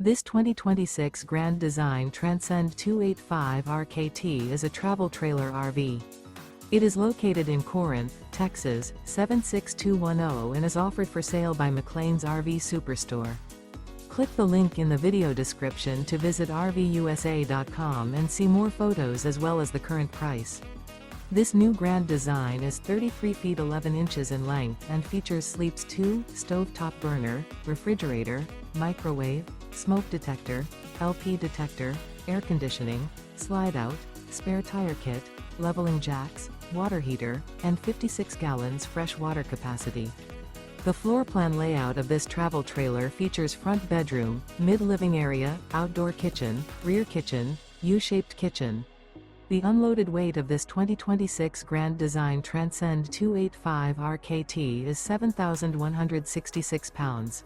This 2026 Grand Design Transcend 285 RKT is a travel trailer RV. It is located in Corinth, Texas, 76210 and is offered for sale by McClain's RV Superstore. Click the link in the video description to visit RVUSA.com and see more photos as well as the current price. This new Grand Design is 33 feet 11 inches in length and features sleeps 2, stovetop burner, refrigerator, microwave, smoke detector, LP detector, air conditioning, slide-out, spare tire kit, leveling jacks, water heater, and 56 gallons fresh water capacity. The floor plan layout of this travel trailer features front bedroom, mid-living area, outdoor kitchen, rear kitchen, U-shaped kitchen. The unloaded weight of this 2026 Grand Design Transcend 285 RKT is 7,166 pounds.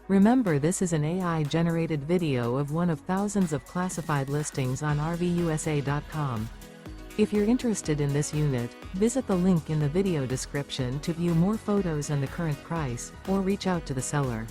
Remember, this is an AI-generated video of one of thousands of classified listings on RVUSA.com. If you're interested in this unit, visit the link in the video description to view more photos and the current price, or reach out to the seller.